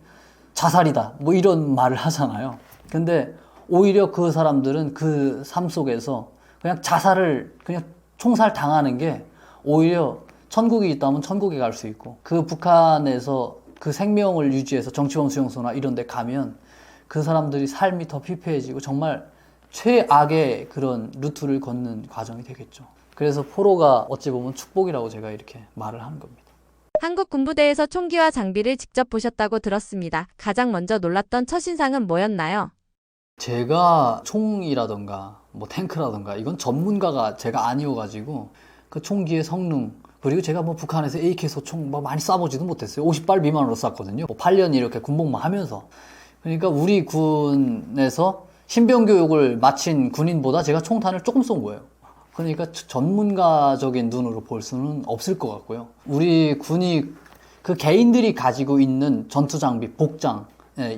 [SPEAKER 1] 자살이다, 뭐 이런 말을 하잖아요. 근데 오히려 그 사람들은 그 삶 속에서 그냥 자살을, 그냥 총살 당하는 게 오히려 천국이 있다면 천국에 갈 수 있고, 그 북한에서 그 생명을 유지해서 정치범 수용소나 이런 데 가면 그 사람들이 삶이 더 피폐해지고 정말 최악의 그런 루트를 걷는 과정이 되겠죠. 그래서 포로가 어찌 보면 축복이라고 제가 이렇게 말을 하는 겁니다.
[SPEAKER 2] 한국 군부대에서 총기와 장비를 직접 보셨다고 들었습니다. 가장 먼저 놀랐던 첫인상은 뭐였나요?
[SPEAKER 1] 제가 총이라던가 뭐 탱크라던가 이건 전문가가 제가 아니어가지고 그 총기의 성능, 그리고 제가 뭐 북한에서 AK 소총 뭐 많이 쏴보지도 못했어요. 50발 미만으로 쐈거든요. 뭐 8년 이렇게 군복무 하면서. 그러니까 우리 군에서 신병 교육을 마친 군인보다 제가 총탄을 조금 쏜 거예요. 그러니까 전문가적인 눈으로 볼 수는 없을 것 같고요. 우리 군이 그 개인들이 가지고 있는 전투 장비, 복장,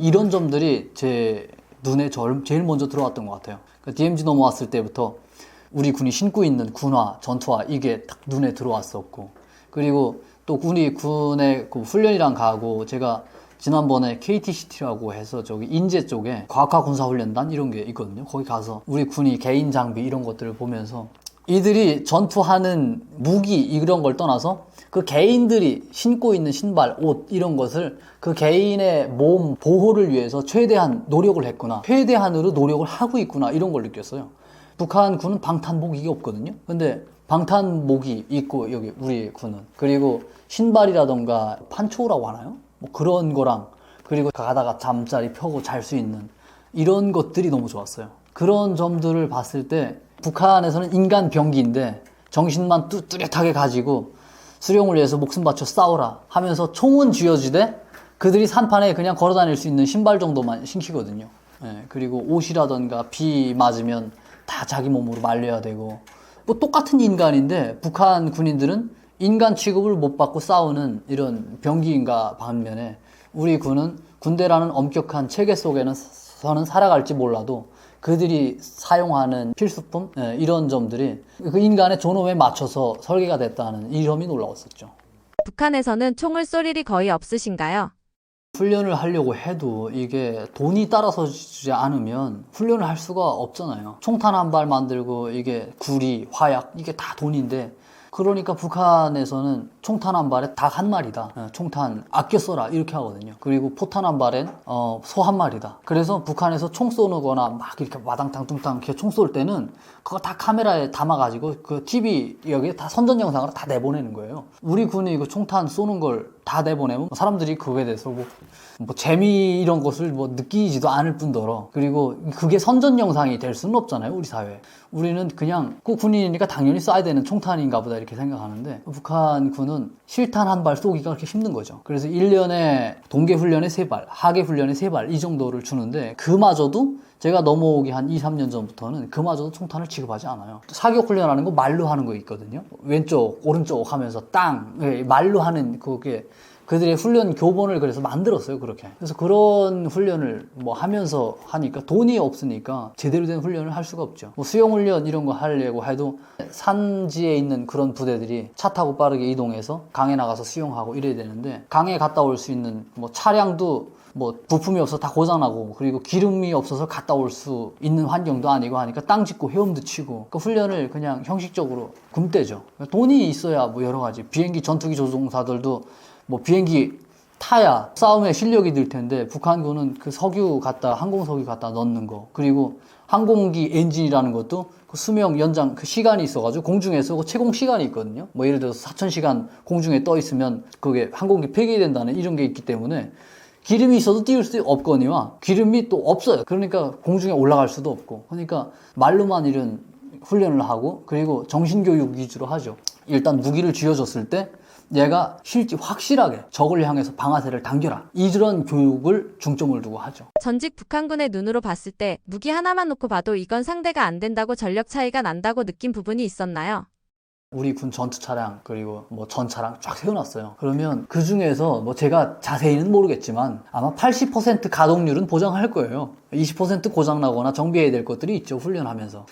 [SPEAKER 1] 이런 점들이 제 눈에 제일 먼저 들어왔던 것 같아요. 그러니까 DMZ 넘어왔을 때부터 우리 군이 신고 있는 군화, 전투화 이게 딱 눈에 들어왔었고, 그리고 또 우리 군의 그 훈련이랑 가고, 제가 지난번에 KTCT라고 해서 저기 인제 쪽에 과학화 군사훈련단 이런 게 있거든요. 거기 가서 우리 군이 개인 장비 이런 것들을 보면서 이들이 전투하는 무기 이런 걸 떠나서 그 개인들이 신고 있는 신발, 옷 이런 것을 그 개인의 몸 보호를 위해서 최대한 노력을 했구나, 최대한으로 노력을 하고 있구나, 이런 걸 느꼈어요. 북한군은 방탄복이 없거든요. 근데 방탄복이 있고 여기 우리 군은, 그리고 신발이라던가 판초라고 하나요? 뭐 그런 거랑, 그리고 가다가 잠자리 펴고 잘 수 있는 이런 것들이 너무 좋았어요. 그런 점들을 봤을 때 북한에서는 인간 병기인데 정신만 뚜렷하게 가지고 수령을 위해서 목숨 바쳐 싸우라 하면서 총은 쥐어주되 그들이 산판에 그냥 걸어 다닐 수 있는 신발 정도만 신기거든요. 예, 그리고 옷이라던가 비 맞으면 다 자기 몸으로 말려야 되고 뭐 똑같은 인간인데 북한 군인들은 인간 취급을 못 받고 싸우는 이런 병기인가 반면에 우리 군은 군대라는 엄격한 체계 속에는 서는 살아갈지 몰라도 그들이 사용하는 필수품 이런 점들이 그 인간의 존엄에 맞춰서 설계가 됐다는 이 점이 놀라웠었죠.
[SPEAKER 2] 북한에서는 총을 쏠 일이 거의 없으신가요?
[SPEAKER 1] 훈련을 하려고 해도 이게 돈이 따라서지 않으면 훈련을 할 수가 없잖아요. 총탄 한 발 만들고 이게 구리, 화약 이게 다 돈인데 그러니까 북한에서는 총탄 한 발에 닭 한 마리다. 총탄 아껴 써라 이렇게 하거든요. 그리고 포탄 한 발엔 소 한 마리다. 그래서 북한에서 총 쏘는 거나 막 이렇게 마당탕 뚱땅 이렇게 총 쏠 때는 그거 다 카메라에 담아가지고 그 TV 여기에 다 선전 영상으로 다 내보내는 거예요. 우리 군이 이거 총탄 쏘는 걸 다 내보내면 사람들이 그거에 대해서 뭐 재미 이런 것을 뭐 느끼지도 않을 뿐더러 그리고 그게 선전 영상이 될 수는 없잖아요. 우리 사회에. 우리는 그냥 그 군인이니까 당연히 쏴야 되는 총탄인가 보다 이렇게 생각하는데 북한 군은 실탄 한 발 쏘기가 그렇게 힘든 거죠. 그래서 1년에 동계 훈련에 3발, 하계 훈련에 3발 이 정도를 주는데 그마저도 제가 넘어오기 한 2, 3년 전부터는 그마저도 총탄을 취급하지 않아요. 사격 훈련하는 거 말로 하는 거 있거든요. 왼쪽, 오른쪽 하면서 땅 말로 하는 그게 그들의 훈련 교본을 그래서 만들었어요, 그렇게. 그래서 그런 훈련을 뭐 하면서 하니까 돈이 없으니까 제대로 된 훈련을 할 수가 없죠. 뭐 수영훈련 이런 거 하려고 해도 산지에 있는 그런 부대들이 차 타고 빠르게 이동해서 강에 나가서 수영하고 이래야 되는데 강에 갔다 올 수 있는 뭐 차량도 뭐 부품이 없어서 다 고장나고 그리고 기름이 없어서 갔다 올 수 있는 환경도 아니고 하니까 땅 짚고 헤엄도 치고 그 훈련을 그냥 형식적으로 굶대죠. 돈이 있어야 뭐 여러 가지 비행기 전투기 조종사들도 뭐 비행기 타야 싸움에 실력이 늘 텐데 북한군은 그 석유 갖다 항공석유 갖다 넣는 거 그리고 항공기 엔진이라는 것도 그 수명 연장 그 시간이 있어가지고 공중에서 그 채공 시간이 있거든요. 뭐 예를 들어서 4,000시간 공중에 떠 있으면 그게 항공기 폐기된다는 이런 게 있기 때문에 기름이 있어도 띄울 수 없거니와 기름이 또 없어요. 그러니까 공중에 올라갈 수도 없고 그러니까 말로만 이런 훈련을 하고 그리고 정신교육 위주로 하죠. 일단 무기를 쥐어줬을 때 얘가 실제 확실하게 적을 향해서 방아쇠를 당겨라. 이런 교육을 중점을 두고 하죠.
[SPEAKER 2] 전직 북한군의 눈으로 봤을 때 무기 하나만 놓고 봐도 이건 상대가 안 된다고 전력 차이가 난다고 느낀 부분이 있었나요?
[SPEAKER 1] 우리 군 전투 차량 그리고 뭐 전차랑 쫙 세워놨어요. 그러면 그 중에서 뭐 제가 자세히는 모르겠지만 아마 80% 가동률은 보장할 거예요. 20% 고장나거나 정비해야 될 것들이 있죠. 훈련하면서.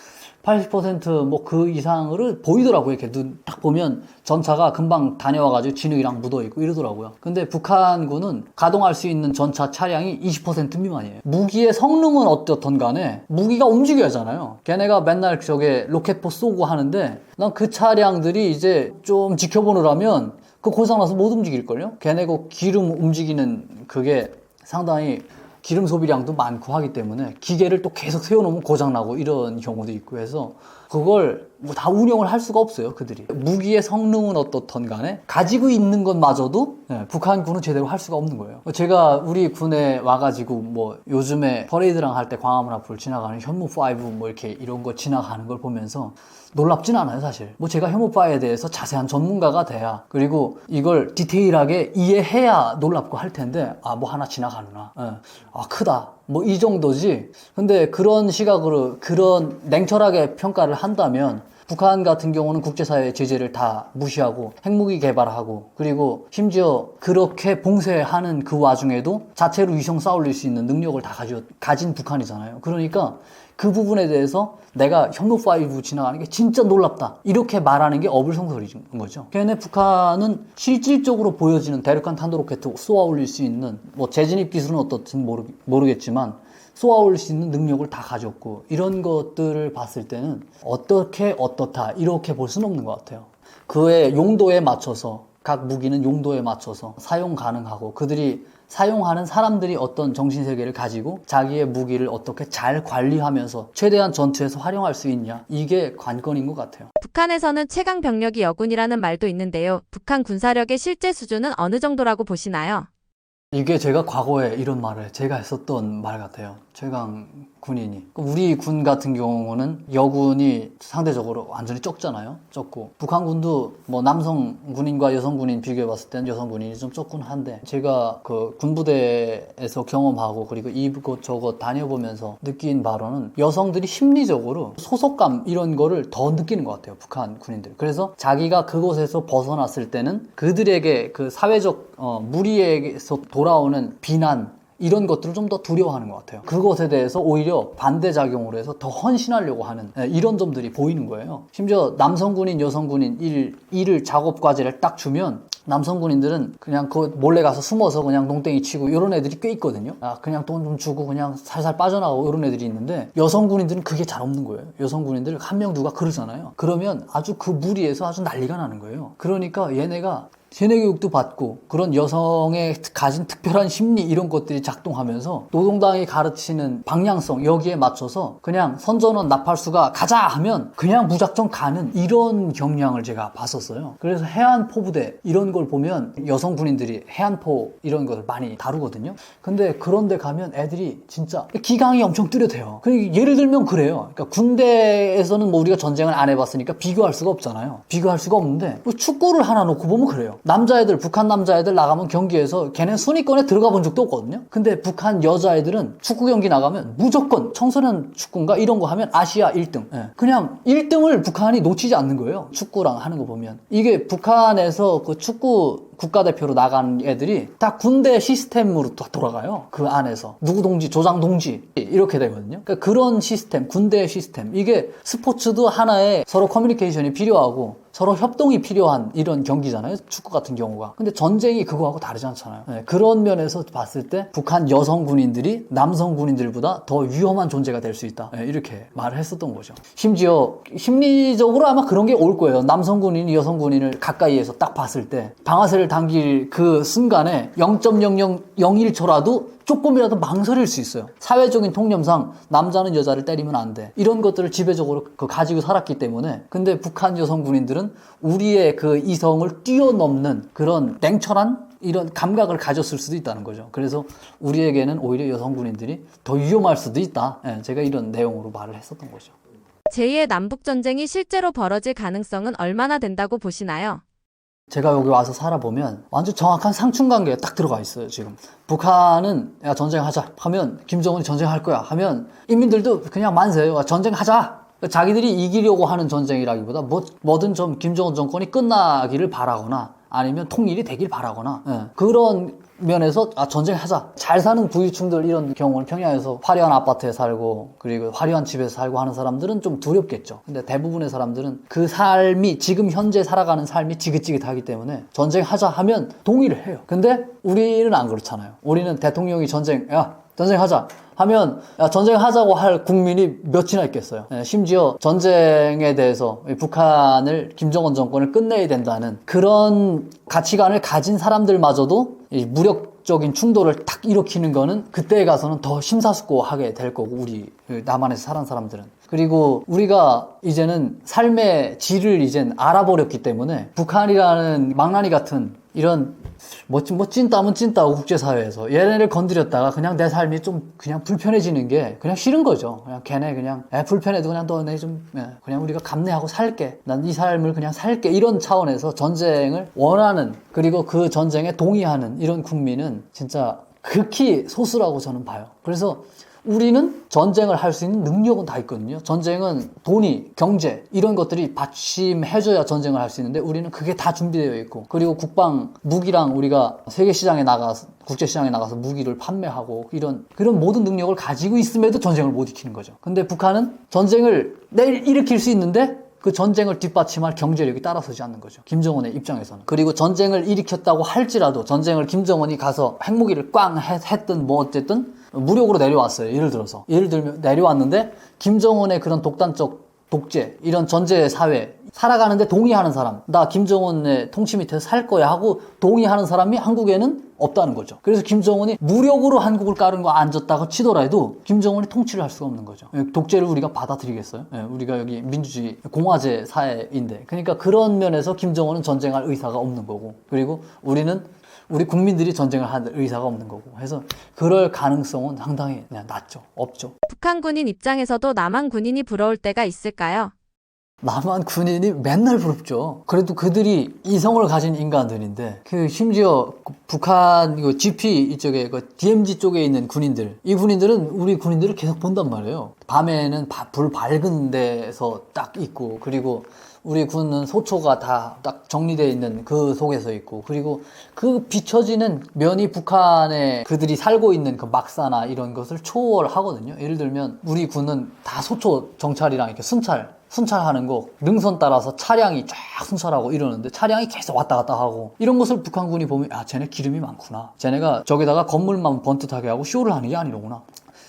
[SPEAKER 1] 80%뭐 그 이상을 보이더라고요. 이렇게 눈 딱 보면 전차가 금방 다녀와가지고 진흙이랑 묻어있고 이러더라고요. 근데 북한군은 가동할 수 있는 전차 차량이 20% 미만이에요. 무기의 성능은 어떻든 간에 무기가 움직여야 하잖아요. 걔네가 맨날 저게 로켓포 쏘고 하는데 난 그 차량들이 이제 좀 지켜보느라면 그 고장나서 못 움직일걸요? 걔네 그 기름 움직이는 그게 상당히 기름 소비량도 많고 하기 때문에 기계를 또 계속 세워놓으면 고장나고 이런 경우도 있고 해서 그걸 뭐 다 운영을 할 수가 없어요, 그들이. 무기의 성능은 어떻든 간에 가지고 있는 것마저도 북한군은 제대로 할 수가 없는 거예요. 제가 우리 군에 와가지고 뭐 요즘에 퍼레이드랑 할 때 광화문 앞을 지나가는 현무5 뭐 이렇게 이런 거 지나가는 걸 보면서 놀랍진 않아요, 사실. 뭐 제가 현무5에 대해서 자세한 전문가가 돼야 그리고 이걸 디테일하게 이해해야 놀랍고 할 텐데 아, 뭐 하나 지나가누나. 아, 크다. 뭐 이 정도지. 근데 그런 시각으로 그런 냉철하게 평가를 한다면 북한 같은 경우는 국제사회의 제재를 다 무시하고 핵무기 개발하고 그리고 심지어 그렇게 봉쇄하는 그 와중에도 자체로 위성 쌓아올릴 수 있는 능력을 다 가진 북한이잖아요. 그러니까 그 부분에 대해서 내가 현무5 지나가는 게 진짜 놀랍다 이렇게 말하는 게 어불성설인 거죠. 걔네 북한은 실질적으로 보여지는 대륙간 탄도로켓 쏘아 올릴 수 있는 뭐 재진입 기술은 어떻든 모르겠지만 쏘아 올릴 수 있는 능력을 다 가졌고 이런 것들을 봤을 때는 어떻게 어떻다 이렇게 볼 수는 없는 것 같아요. 그의 용도에 맞춰서 각 무기는 용도에 맞춰서 사용 가능하고 그들이 사용하는 사람들이 어떤 정신세계를 가지고 자기의 무기를 어떻게 잘 관리하면서 최대한 전투에서 활용할 수 있냐 이게 관건인 것 같아요.
[SPEAKER 2] 북한에서는 최강 병력이 여군이라는 말도 있는데요. 북한 군사력의 실제 수준은 어느 정도라고 보시나요?
[SPEAKER 1] 이게 제가 과거에 이런 말을 제가 했었던 말 같아요. 최강 군인이. 우리 군 같은 경우는 여군이 상대적으로 완전히 적잖아요. 적고 북한군도 뭐 남성 군인과 여성 군인 비교해봤을 때는 여성 군인이 좀 적긴 한데, 제가 그 군부대에서 경험하고 그리고 이곳저곳 다녀보면서 느낀 바로는 여성들이 심리적으로 소속감 이런 거를 더 느끼는 것 같아요, 북한 군인들. 그래서 자기가 그곳에서 벗어났을 때는 그들에게 그 사회적 무리에서 돌아오는 비난 이런 것들을 좀 더 두려워하는 것 같아요. 그것에 대해서 오히려 반대작용으로 해서 더 헌신하려고 하는 이런 점들이 보이는 거예요. 심지어 남성군인, 여성군인 일을 작업 과제를 딱 주면 남성 군인들은 그냥 그 몰래 가서 숨어서 그냥 농땡이 치고 이런 애들이 꽤 있거든요. 그냥 돈 좀 주고 그냥 살살 빠져나가고 이런 애들이 있는데, 여성 군인들은 그게 잘 없는 거예요. 여성 군인들 한 명 누가 그러잖아요. 그러면 아주 그 무리에서 아주 난리가 나는 거예요. 그러니까 얘네가 세뇌 교육도 받고 그런 여성의 가진 특별한 심리 이런 것들이 작동하면서 노동당이 가르치는 방향성 여기에 맞춰서 그냥 선전원 나팔수가 가자 하면 그냥 무작정 가는 이런 경향을 제가 봤었어요. 그래서 해안포부대 이런 걸 보면 여성 군인들이 해안포 이런 걸 많이 다루거든요. 근데 그런 데 가면 애들이 진짜 기강이 엄청 뚜렷해요. 예를 들면 그래요. 그러니까 군대에서는 뭐 우리가 전쟁을 안 해봤으니까 비교할 수가 없잖아요. 비교할 수가 없는데 뭐 축구를 하나 놓고 보면 그래요. 남자애들, 북한 남자애들 나가면 경기에서 걔네 순위권에 들어가 본 적도 없거든요. 근데 북한 여자애들은 축구 경기 나가면 무조건 청소년 축구인가 이런 거 하면 아시아 1등. 그냥 1등을 북한이 놓치지 않는 거예요. 축구랑 하는 거 보면. 이게 북한에서 그 축구 국가대표로 나간 애들이 다 군대 시스템으로 돌아가요. 그 안에서 누구 동지, 조장 동지 이렇게 되거든요. 그러니까 그런 시스템, 군대 시스템, 이게 스포츠도 하나의 서로 커뮤니케이션이 필요하고 서로 협동이 필요한 이런 경기잖아요, 축구 같은 경우가. 근데 전쟁이 그거하고 다르지 않잖아요. 그런 면에서 봤을 때 북한 여성 군인들이 남성 군인들보다 더 위험한 존재가 될 수 있다, 이렇게 말을 했었던 거죠. 심지어 심리적으로 아마 그런 게 올 거예요. 남성 군인이 여성 군인을 가까이에서 딱 봤을 때 방아쇠를 당길 그 순간에 0.0001초라도 조금이라도 망설일 수 있어요. 사회적인 통념상 남자는 여자를 때리면 안 돼. 이런 것들을 지배적으로 가지고 살았기 때문에. 근데 북한 여성 군인들은 우리의 그 이성을 뛰어넘는 그런 냉철한 이런 감각을 가졌을 수도 있다는 거죠. 그래서 우리에게는 오히려 여성 군인들이 더 위험할 수도 있다. 제가 이런 내용으로 말을 했었던 거죠.
[SPEAKER 2] 제2의 남북전쟁이 실제로 벌어질 가능성은 얼마나 된다고 보시나요?
[SPEAKER 1] 제가 여기 와서 살아보면 완전 정확한 상충관계에 딱 들어가 있어요. 지금 북한은 야 전쟁하자 하면 김정은이 전쟁할 거야 하면 인민들도 그냥 만세요. 전쟁하자. 자기들이 이기려고 하는 전쟁이라기보다 뭐든 좀 김정은 정권이 끝나기를 바라거나 아니면 통일이 되길 바라거나 그런 면에서 전쟁하자. 잘 사는 부유층들 이런 경우는 평양에서 화려한 아파트에 살고 그리고 화려한 집에서 살고 하는 사람들은 좀 두렵겠죠. 근데 대부분의 사람들은 그 삶이 지금 현재 살아가는 삶이 지긋지긋하기 때문에 전쟁하자 하면 동의를 해요. 근데 우리는 안 그렇잖아요. 우리는 대통령이 전쟁하자 하면 전쟁하자고 할 국민이 몇이나 있겠어요. 심지어 전쟁에 대해서 북한을 김정은 정권을 끝내야 된다는 그런 가치관을 가진 사람들마저도 이 무력적인 충돌을 탁 일으키는 거는 그때에 가서는 더 심사숙고하게 될 거고, 우리 남한에서 살아온 사람들은. 그리고 우리가 이제는 삶의 질을 이젠 알아버렸기 때문에 북한이라는 망나니 같은 이런 뭐 찐따면 찐따고 국제사회에서 얘네를 건드렸다가 그냥 내 삶이 좀 그냥 불편해지는 게 그냥 싫은 거죠. 그냥 걔네 그냥 불편해도 그냥 너네 좀 그냥 우리가 감내하고 살게. 난 이 삶을 그냥 살게. 이런 차원에서 전쟁을 원하는, 그리고 그 전쟁에 동의하는 이런 국민은 진짜 극히 소수라고 저는 봐요. 그래서 우리는 전쟁을 할 수 있는 능력은 다 있거든요. 전쟁은 돈이, 경제 이런 것들이 받침해줘야 전쟁을 할 수 있는데 우리는 그게 다 준비되어 있고, 그리고 국방, 무기랑 우리가 세계시장에 나가서 국제시장에 나가서 무기를 판매하고 그런 모든 능력을 가지고 있음에도 전쟁을 못 일으키는 거죠. 근데 북한은 전쟁을 내일 일으킬 수 있는데 그 전쟁을 뒷받침할 경제력이 따라서지 않는 거죠. 김정은의 입장에서는. 그리고 전쟁을 일으켰다고 할지라도 전쟁을 김정은이 가서 핵무기를 꽝 했든 뭐 어쨌든 무력으로 내려왔어요. 예를 들면 내려왔는데 김정은의 그런 독단적 독재, 이런 전제 사회 살아가는데 동의하는 사람, 나 김정은의 통치 밑에서 살 거야 하고 동의하는 사람이 한국에는 없다는 거죠. 그래서 김정은이 무력으로 한국을 까는 거 앉았다고 치더라도 김정은이 통치를 할 수가 없는 거죠. 독재를 우리가 받아들이겠어요? 우리가 여기 민주주의 공화제 사회인데. 그러니까 그런 면에서 김정은은 전쟁할 의사가 없는 거고, 그리고 우리는 우리 국민들이 전쟁을 할 의사가 없는 거고 해서 그럴 가능성은 상당히 그냥 낮죠. 없죠.
[SPEAKER 2] 북한 군인 입장에서도 남한 군인이 부러울 때가 있을까요?
[SPEAKER 1] 남한 군인이 맨날 부럽죠. 그래도 그들이 이성을 가진 인간들인데, 심지어 북한 GP 이쪽에 DMZ 쪽에 있는 군인들, 이 군인들은 우리 군인들을 계속 본단 말이에요. 밤에는 불 밝은 데서 딱 있고, 그리고 우리 군은 소초가 다 딱 정리되어 있는 그 속에서 있고, 그리고 그 비춰지는 면이 북한에 그들이 살고 있는 그 막사나 이런 것을 초월하거든요. 예를 들면 우리 군은 다 소초 정찰이랑 이렇게 순찰하는 거, 능선 따라서 차량이 쫙 순찰하고 이러는데 차량이 계속 왔다 갔다 하고, 이런 것을 북한군이 보면 쟤네 기름이 많구나, 쟤네가 저기다가 건물만 번듯하게 하고 쇼를 하는 게 아니로구나,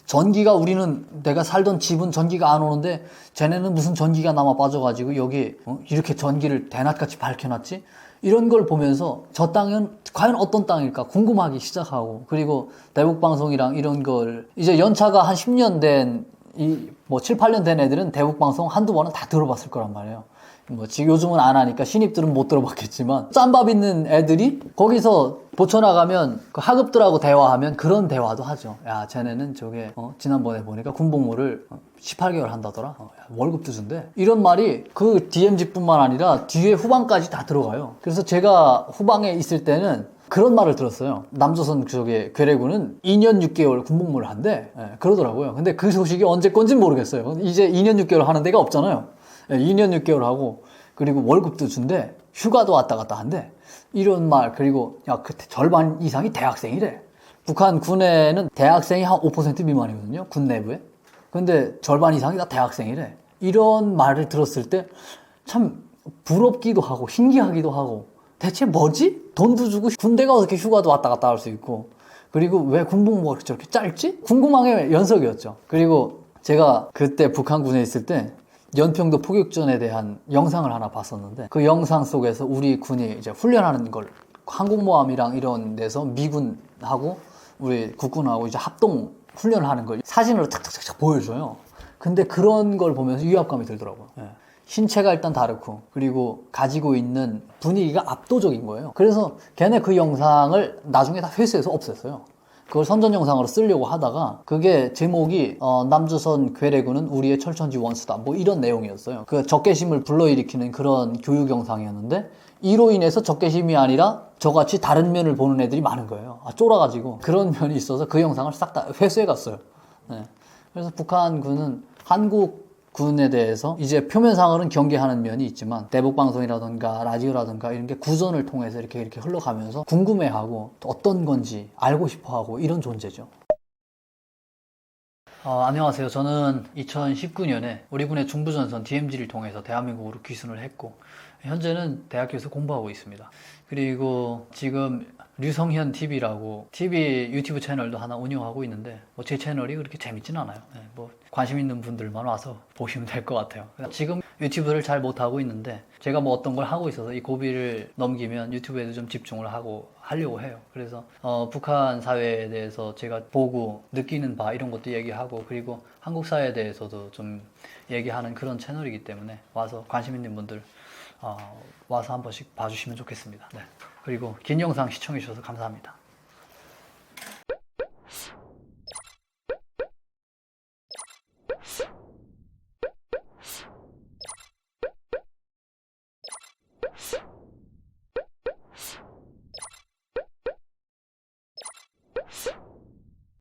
[SPEAKER 1] 전기가 우리는 내가 살던 집은 전기가 안 오는데 쟤네는 무슨 전기가 남아 빠져가지고 여기 이렇게 전기를 대낮같이 밝혀놨지? 이런 걸 보면서 저 땅은 과연 어떤 땅일까 궁금하기 시작하고, 그리고 대북방송이랑 이런 걸 이제 연차가 한 10년 된 7, 8년 된 애들은 대북방송 한두 번은 다 들어봤을 거란 말이에요. 지금 요즘은 안 하니까 신입들은 못 들어봤겠지만, 짬밥 있는 애들이 거기서 보쳐나가면 그 하급들하고 대화하면 그런 대화도 하죠. 야, 쟤네는 저게 지난번에 보니까 군복무를 18개월 한다더라. 야, 월급도 준대. 이런 말이 그 DMZ뿐만 아니라 뒤에 후방까지 다 들어가요. 그래서 제가 후방에 있을 때는 그런 말을 들었어요. 남조선 괴뢰군은 2년 6개월 군복무를 한대. 그러더라고요. 근데 그 소식이 언제 건진 모르겠어요. 이제 2년 6개월 하는 데가 없잖아요. 2년 6개월 하고, 그리고 월급도 준대. 휴가도 왔다 갔다 한대. 이런 말. 그리고 그 절반 이상이 대학생이래. 북한 군에는 대학생이 한 5% 미만이거든요, 군 내부에. 근데 절반 이상이 다 대학생이래. 이런 말을 들었을 때 참 부럽기도 하고 신기하기도 하고, 대체 뭐지? 돈도 주고 군대가 어떻게 휴가도 왔다 갔다 할 수 있고, 그리고 왜 군복무가 저렇게 짧지? 궁금한 게 연속이었죠. 그리고 제가 그때 북한군에 있을 때 연평도 포격전에 대한 영상을 하나 봤었는데, 그 영상 속에서 우리 군이 이제 훈련하는 걸, 항공모함이랑 이런 데서 미군하고 우리 국군하고 이제 합동 훈련을 하는 걸 사진으로 탁탁탁 보여줘요. 근데 그런 걸 보면서 위압감이 들더라고요. 신체가 일단 다르고, 그리고 가지고 있는 분위기가 압도적인 거예요. 그래서 걔네 그 영상을 나중에 다 회수해서 없앴어요. 그걸 선전 영상으로 쓰려고 하다가 그게 제목이 남조선 괴뢰군은 우리의 철천지 원수다, 뭐 이런 내용이었어요. 그 적개심을 불러일으키는 그런 교육 영상이었는데, 이로 인해서 적개심이 아니라 저같이 다른 면을 보는 애들이 많은 거예요. 쫄아가지고 그런 면이 있어서 그 영상을 싹 다 회수해 갔어요. 그래서 북한군은 한국 군에 대해서 이제 표면상으로는 경계하는 면이 있지만, 대북방송이라든가 라디오라든가 이런 게 구전을 통해서 이렇게 흘러가면서 궁금해하고 어떤 건지 알고 싶어하고 이런 존재죠. 안녕하세요. 저는 2019년에 우리 군의 중부전선 DMZ를 통해서 대한민국으로 귀순을 했고, 현재는 대학교에서 공부하고 있습니다. 그리고 지금 류성현 TV라고 유튜브 채널도 하나 운영하고 있는데, 제 채널이 그렇게 재밌진 않아요. 관심 있는 분들만 와서 보시면 될 것 같아요. 지금 유튜브를 잘 못하고 있는데, 제가 어떤 걸 하고 있어서 이 고비를 넘기면 유튜브에도 좀 집중을 하려고 해요. 그래서 북한 사회에 대해서 제가 보고 느끼는 바 이런 것도 얘기하고, 그리고 한국 사회에 대해서도 좀 얘기하는 그런 채널이기 때문에 와서 관심 있는 분들 와서 한 번씩 봐주시면 좋겠습니다. 그리고 긴 영상 시청해 주셔서 감사합니다.